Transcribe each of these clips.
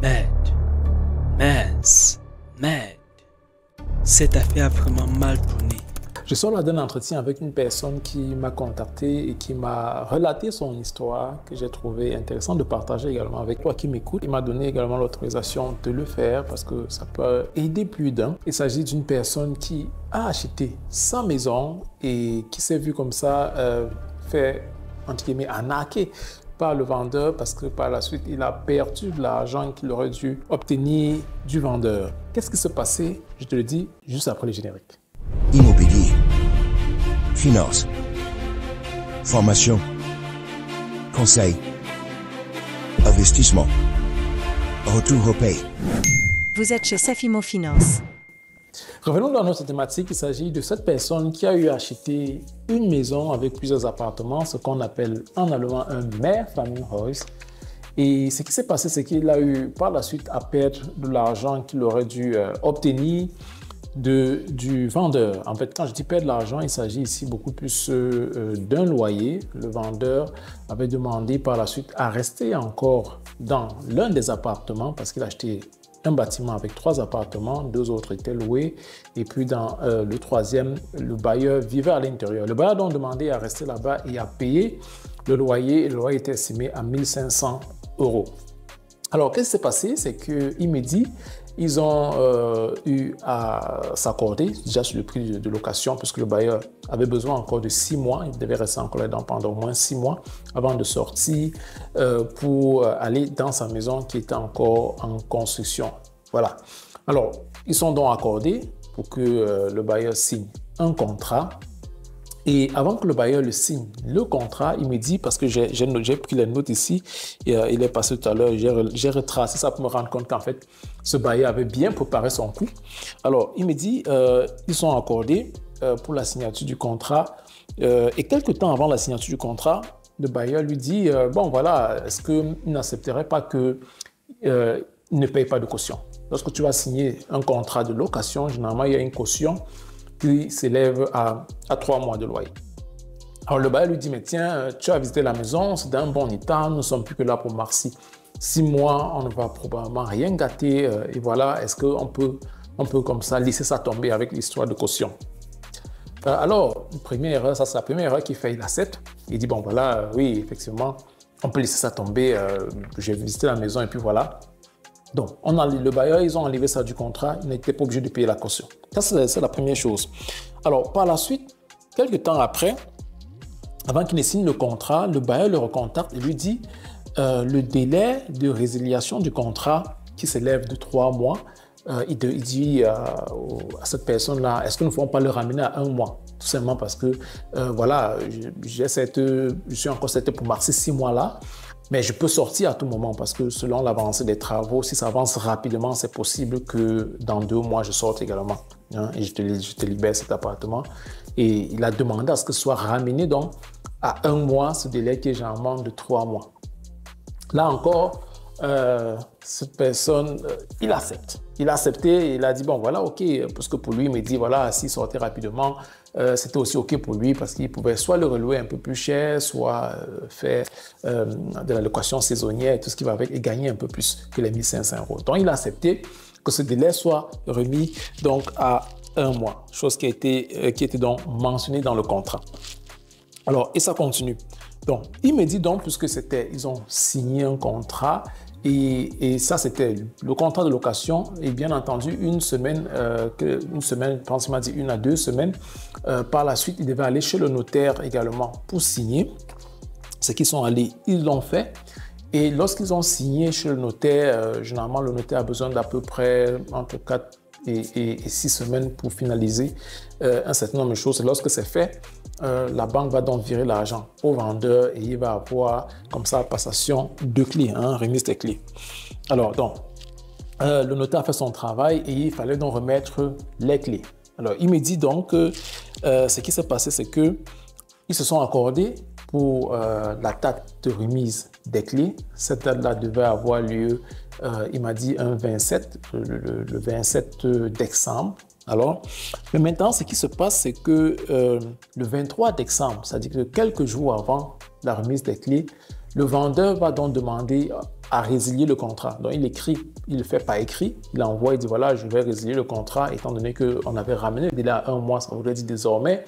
Mad, mince, mad. Cette affaire a vraiment mal tourné. Je sors là d'un entretien avec une personne qui m'a contacté et qui m'a relaté son histoire que j'ai trouvé intéressant de partager également avec toi qui m'écoute. Il m'a donné également l'autorisation de le faire parce que ça peut aider plus d'un. Il s'agit d'une personne qui a acheté sa maison et qui s'est vue comme ça fait, entre guillemets, arnaquer par le vendeur parce que par la suite, il a perdu de l'argent qu'il aurait dû obtenir du vendeur. Qu'est-ce qui s'est passé? Je te le dis juste après le générique. Immobilier, finance, formation, conseil, investissement, retour au pays. Vous êtes chez Safimo Finance. Revenons dans notre thématique. Il s'agit de cette personne qui a eu acheté une maison avec plusieurs appartements, ce qu'on appelle en allemand un Mehrfamilienhaus. Et ce qui s'est passé, c'est qu'il a eu par la suite à perdre de l'argent qu'il aurait dû obtenir du vendeur. En fait, quand je dis perdre de l'argent, il s'agit ici beaucoup plus d'un loyer. Le vendeur avait demandé par la suite à rester encore dans l'un des appartements parce qu'il a acheté un bâtiment avec 3 appartements, 2 autres étaient loués et puis dans le troisième, le bailleur vivait à l'intérieur. Le bailleur a donc demandé à rester là-bas et à payer le loyer. Le loyer était estimé à 1 500 €. Alors, qu'est-ce qui s'est passé? C'est qu'il me dit ils ont eu à s'accorder déjà sur le prix de location puisque le bailleur avait besoin encore de 6 mois. Il devait rester encore là pendant au moins 6 mois avant de sortir pour aller dans sa maison qui était encore en construction. Voilà. Alors, ils sont donc accordés pour que le bailleur signe un contrat. Et avant que le bailleur le signe, le contrat, il me dit, parce que j'ai pris les notes ici, et, il est passé tout à l'heure, j'ai retracé ça pour me rendre compte qu'en fait, ce bailleur avait bien préparé son coup. Alors, il me dit, ils sont accordés pour la signature du contrat. Et quelques temps avant la signature du contrat, le bailleur lui dit, bon voilà, est-ce qu'il n'accepterait pas qu'il ne paye pas de caution? Lorsque tu vas signer un contrat de location, généralement, il y a une caution qui s'élève à 3 mois de loyer. Alors le bailleur lui dit, mais tiens, tu as visité la maison, c'est d'un bon état, nous ne sommes plus que là pour merci. 6 mois, on ne va probablement rien gâter, et voilà, est-ce qu'on peut comme ça laisser ça tomber avec l'histoire de caution? Alors, première erreur, ça c'est la première erreur qu'il fait, il accepte. Il dit, bon voilà, oui, effectivement, on peut laisser ça tomber, j'ai visité la maison et puis voilà. Donc, le bailleur, ils ont enlevé ça du contrat, il n'était pas obligé de payer la caution. Ça, c'est la première chose. Alors, par la suite, quelques temps après, avant qu'il ne signe le contrat, le bailleur le recontacte et lui dit le délai de résiliation du contrat qui s'élève de 3 mois, il dit à cette personne-là, est-ce que nous ne pouvons pas le ramener à 1 mois? Tout simplement parce que, voilà, je suis encore cette pour marcher 6 mois-là. Mais je peux sortir à tout moment parce que selon l'avancée des travaux, si ça avance rapidement, c'est possible que dans 2 mois, je sorte également. Hein, et je te libère cet appartement. Et il a demandé à ce que ce soit ramené donc à 1 mois, ce délai qui est généralement de 3 mois. Là encore, cette personne, il accepte. Il a accepté et il a dit, bon voilà, ok, parce que pour lui, il me dit, voilà, s'il sortait rapidement, c'était aussi ok pour lui parce qu'il pouvait soit le relouer un peu plus cher, soit faire de la location saisonnière et tout ce qui va avec et gagner un peu plus que les 1 500 €. Donc, il a accepté que ce délai soit remis donc à 1 mois, chose qui était donc mentionnée dans le contrat. Alors, et ça continue. Donc, il me dit donc, puisque ils ont signé un contrat, et ça, c'était le contrat de location. Et bien entendu, une semaine, je pense qu'il m'a dit 1 à 2 semaines. Par la suite, ils devaient aller chez le notaire également pour signer. C'est qu'ils sont allés, ils l'ont fait. Et lorsqu'ils ont signé chez le notaire, généralement, le notaire a besoin d'à peu près entre 4 et 6 semaines pour finaliser un certain nombre de choses. Et lorsque c'est fait, la banque va donc virer l'argent au vendeur et il va avoir comme ça passation de clés, remise des clés. Alors donc, le notaire a fait son travail et il fallait donc remettre les clés. Alors il me dit donc que ce qui s'est passé, c'est que ils se sont accordés pour la date de remise des clés. Cette date-là devait avoir lieu, il m'a dit le 27 décembre. Alors, mais maintenant, ce qui se passe, c'est que le 23 décembre, c'est-à-dire que quelques jours avant la remise des clés, le vendeur va donc demander à résilier le contrat. Donc, il écrit, il le fait par écrit, il envoie, il dit voilà, je vais résilier le contrat, étant donné qu'on avait ramené le délai à 1 mois, ça voudrait dire désormais,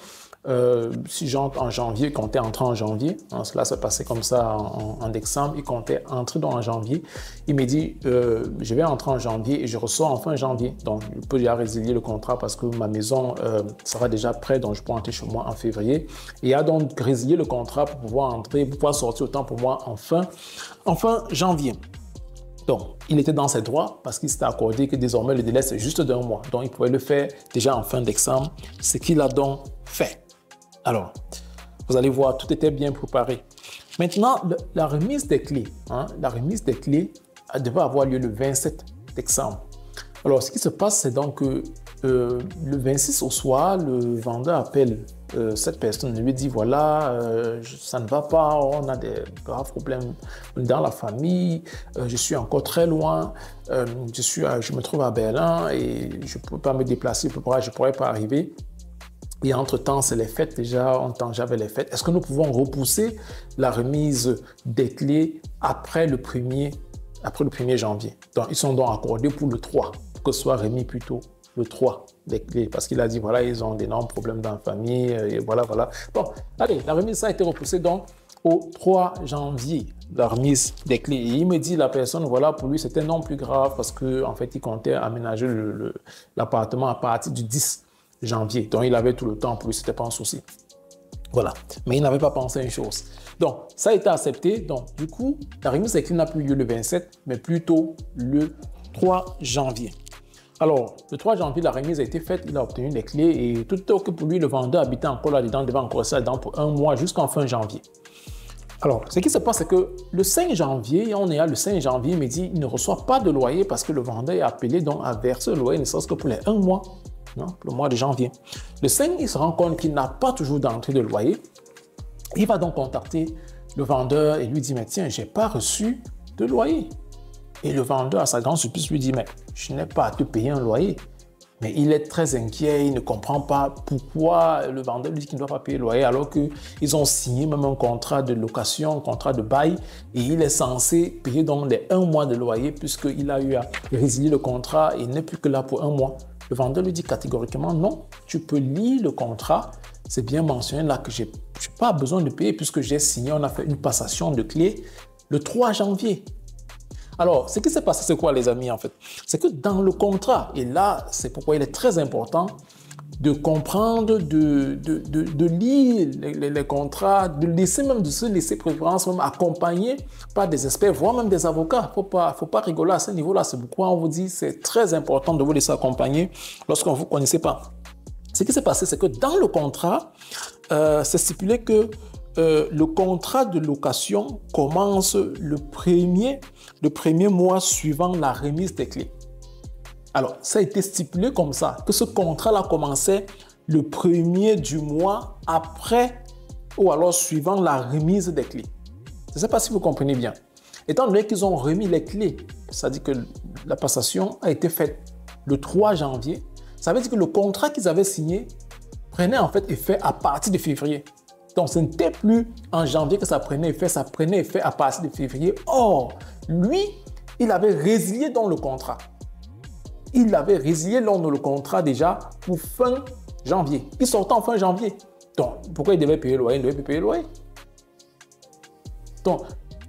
si j'entre en janvier, il comptait entrer en janvier, hein, cela s'est passé comme ça en décembre, il comptait entrer en janvier, il me dit je vais entrer en janvier et je reçois en fin janvier, donc je peux déjà résilier le contrat parce que ma maison sera déjà prête, donc je peux entrer chez moi en février, et il a donc résilié le contrat pour pouvoir entrer, pour pouvoir sortir autant pour moi en fin janvier. Donc, il était dans ses droits parce qu'il s'était accordé que désormais le délai c'est juste d'1 mois, donc il pouvait le faire déjà en fin décembre, ce qu'il a donc fait. Alors, vous allez voir, tout était bien préparé. Maintenant, la remise des clés, la remise des clés devait avoir lieu le 27 décembre. Alors, ce qui se passe, c'est donc que le 26 au soir, le vendeur appelle cette personne et lui dit, voilà, ça ne va pas, on a des graves problèmes dans la famille, je suis encore très loin, je me trouve à Berlin et je ne peux pas me déplacer, je ne pourrais pas arriver. Et entre-temps, c'est les fêtes déjà, j'avais les fêtes. Est-ce que nous pouvons repousser la remise des clés après le 1er janvier? Donc, ils sont donc accordés pour le 3, pour que ce soit remis plutôt le 3 des clés. Parce qu'il a dit, voilà, ils ont d'énormes problèmes dans la famille, et voilà. Bon, allez, la remise, ça a été repoussé donc au 3 janvier, la remise des clés. Et il me dit, la personne, voilà, pour lui, c'était non plus grave parce qu'en fait, il comptait aménager l'appartement à partir du 10 janvier. Donc, il avait tout le temps, pour lui, ce n'était pas un souci. Voilà. Mais il n'avait pas pensé à une chose. Donc, ça a été accepté. Donc, du coup, la remise des clés n'a plus lieu le 27, mais plutôt le 3 janvier. Alors, le 3 janvier, la remise a été faite, il a obtenu les clés et tout est OK pour lui, le vendeur habitait encore là-dedans, devait encore rester là-dedans pour 1 mois jusqu'en fin janvier. Alors, ce qui se passe, c'est que le 5 janvier, on est à le 5 janvier, il me dit il ne reçoit pas de loyer parce que le vendeur est appelé donc à verser le loyer, ne serait-ce que pour les 1 mois. Le mois de janvier. Le 5, il se rend compte qu'il n'a pas toujours d'entrée de loyer. Il va donc contacter le vendeur et lui dit, mais tiens, je n'ai pas reçu de loyer. Et le vendeur, à sa grande surprise, lui dit, mais je n'ai pas à te payer un loyer. Mais il est très inquiet, il ne comprend pas pourquoi le vendeur lui dit qu'il ne doit pas payer le loyer alors qu'ils ont signé même un contrat de location, un contrat de bail et il est censé payer donc les 1 mois de loyer puisqu'il a eu à résilier le contrat et il n'est plus que là pour 1 mois. Le vendeur lui dit catégoriquement non, tu peux lire le contrat, c'est bien mentionné là que je n'ai pas besoin de payer puisque j'ai signé, on a fait une passation de clés le 3 janvier. Alors, ce qui s'est passé, c'est quoi les amis en fait? C'est que dans le contrat, et là, c'est pourquoi il est très important de comprendre, de lire les contrats, de se laisser préférence, même accompagner par des experts, voire même des avocats. Faut pas rigoler à ce niveau-là. C'est pourquoi on vous dit c'est très important de vous laisser accompagner lorsqu'on ne vous connaissait pas. Ce qui s'est passé, c'est que dans le contrat, c'est stipulé que le contrat de location commence le premier mois suivant la remise des clés. Alors, ça a été stipulé comme ça, que ce contrat-là commençait le 1er du mois après ou alors suivant la remise des clés. Je ne sais pas si vous comprenez bien. Étant donné qu'ils ont remis les clés, c'est-à-dire que la passation a été faite le 3 janvier, ça veut dire que le contrat qu'ils avaient signé prenait en fait effet à partir de février. Donc, ce n'était plus en janvier que ça prenait effet, ça prenait effet à partir de février. Or, lui, il avait résilié dans le contrat. Il avait résilié le contrat déjà pour fin janvier. Il sortait en fin janvier. Donc, pourquoi il devait payer le loyer? Il devait payer le loyer. Donc,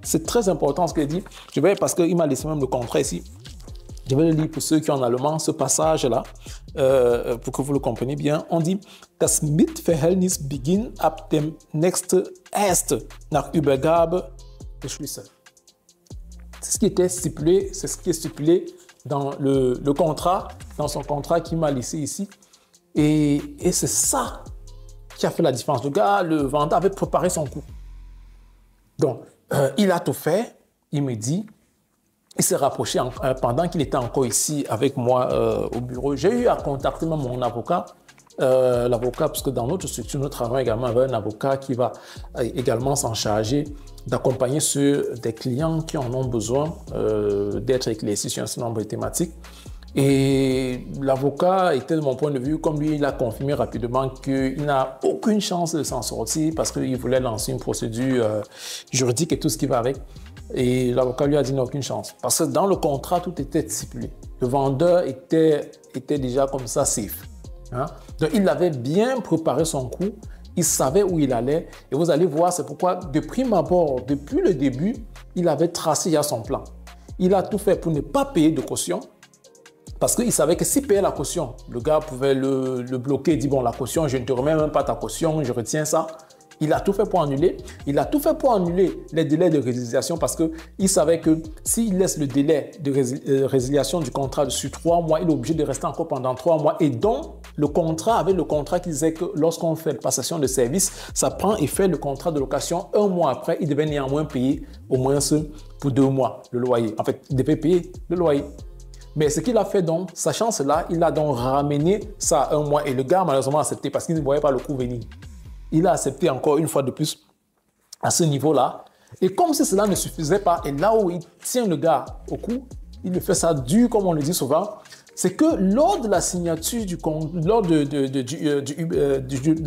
c'est très important ce qu'il dit. Je vais, parce qu'il m'a laissé même le contrat ici. Je vais le lire pour ceux qui ont en allemand, ce passage-là, pour que vous le compreniez bien. On dit « Das Mietverhältnis beginnt ab dem nächsten Erst nach Übergabe des Schlüssel ». C'est ce qui était stipulé, c'est ce qui est stipulé dans le contrat, dans son contrat qu'il m'a laissé ici. Et c'est ça qui a fait la différence. Le vendeur avait préparé son coup. Donc, il a tout fait, il me dit, il s'est rapproché pendant qu'il était encore ici avec moi au bureau. J'ai eu à contacter même mon avocat, parce que dans notre structure, nous travaillons également avec un avocat qui va également s'en charger d'accompagner des clients qui en ont besoin d'être éclaircis sur un certain nombre de thématiques. Et l'avocat était, de mon point de vue, comme lui, il a confirmé rapidement qu'il n'a aucune chance de s'en sortir parce qu'il voulait lancer une procédure juridique et tout ce qui va avec. Et l'avocat lui a dit non, aucune chance. Parce que dans le contrat, tout était stipulé. Le vendeur était déjà comme ça safe. Hein? Donc, il avait bien préparé son coup. Il savait où il allait. Et vous allez voir, c'est pourquoi, de prime abord, depuis le début, il avait tracé déjà son plan. Il a tout fait pour ne pas payer de caution. Parce qu'il savait que s'il payait la caution, le gars pouvait le bloquer et dire, bon, la caution, je ne te remets même pas ta caution, je retiens ça. Il a tout fait pour annuler. Il a tout fait pour annuler les délais de résiliation parce qu'il savait que s'il laisse le délai de résiliation du contrat sur 3 mois, il est obligé de rester encore pendant 3 mois. Et donc, le contrat qui disait que lorsqu'on fait la passation de service, ça prend effet le contrat de location 1 mois après. Il devait néanmoins payer au moins pour 2 mois le loyer. En fait, il devait payer le loyer. Mais ce qu'il a fait donc, sachant cela, il a donc ramené ça à 1 mois. Et le gars, malheureusement, a accepté parce qu'il ne voyait pas le coup venir. Il a accepté encore une fois de plus à ce niveau-là. Et comme si cela ne suffisait pas, et là où il tient le gars au cou, il le fait ça dur, comme on le dit souvent, c'est que lors de la signature lors de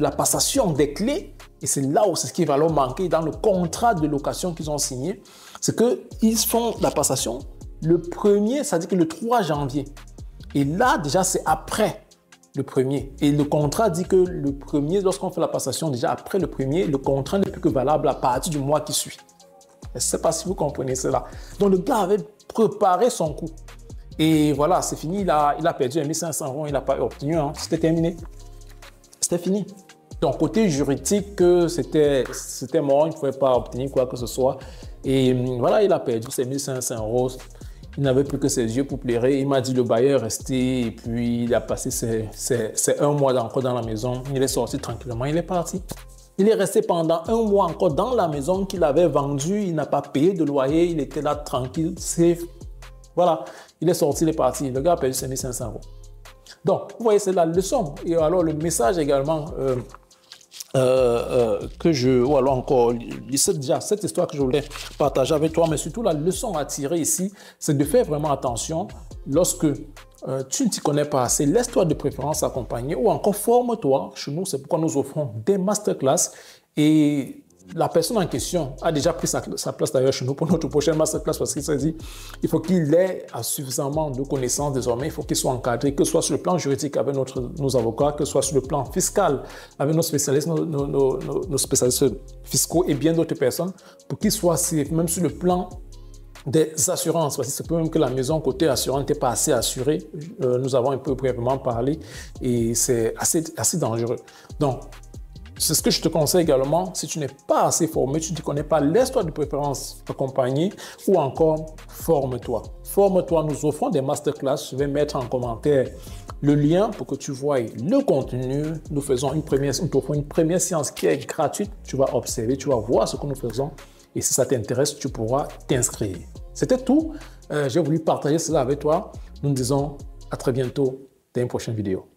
la passation des clés, et c'est là où c'est ce qui va leur manquer dans le contrat de location qu'ils ont signé, c'est qu'ils font la passation le 1er, ça dit que le 3 janvier. Et là, déjà, c'est après le 1er. Et le contrat dit que le 1er, lorsqu'on fait la passation, déjà après le 1er, le contrat n'est plus que valable à partir du mois qui suit. Je ne sais pas si vous comprenez cela. Donc, le gars avait préparé son coup. Et voilà, c'est fini. Il a perdu 1500 €. Il n'a pas obtenu. Hein. C'était terminé. C'était fini. Donc, côté juridique, c'était mort. Il ne pouvait pas obtenir quoi que ce soit. Et voilà, il a perdu ses 1500 €. Il n'avait plus que ses yeux pour pleurer. Il m'a dit le bailleur est resté et puis il a passé ses 1 mois encore dans la maison. Il est sorti tranquillement, il est parti. Il est resté pendant 1 mois encore dans la maison qu'il avait vendue. Il n'a pas payé de loyer, il était là tranquille, safe. Voilà, il est sorti, il est parti. Le gars a perdu ses 1500 €. Donc, vous voyez, c'est la leçon. Et alors, le message également ou alors encore, c'est déjà cette histoire que je voulais partager avec toi, mais surtout la leçon à tirer ici, c'est de faire vraiment attention lorsque tu ne t'y connais pas assez, laisse-toi de préférence accompagner ou encore forme-toi. Chez nous, c'est pourquoi nous offrons des masterclass et la personne en question a déjà pris sa place d'ailleurs chez nous pour notre prochaine masterclass parce qu'il s'est dit il faut qu'il ait suffisamment de connaissances désormais, il faut qu'il soit encadré, que ce soit sur le plan juridique avec nos avocats, que ce soit sur le plan fiscal avec nos spécialistes, nos spécialistes fiscaux et bien d'autres personnes pour qu'il soit safe, même sur le plan des assurances, parce que c'est peut même que la maison côté assurance n'était pas assez assurée. Nous avons un peu brièvement parlé et c'est assez dangereux. Donc, c'est ce que je te conseille également. Si tu n'es pas assez formé, tu ne te connais pas, laisse-toi de préférence accompagner ou encore forme-toi. Forme-toi, nous offrons des masterclass. Je vais mettre en commentaire le lien pour que tu vois le contenu. Nous faisons une première séance qui est gratuite. Tu vas observer, tu vas voir ce que nous faisons. Et si ça t'intéresse, tu pourras t'inscrire. C'était tout. J'ai voulu partager cela avec toi. Nous nous disons à très bientôt dans une prochaine vidéo.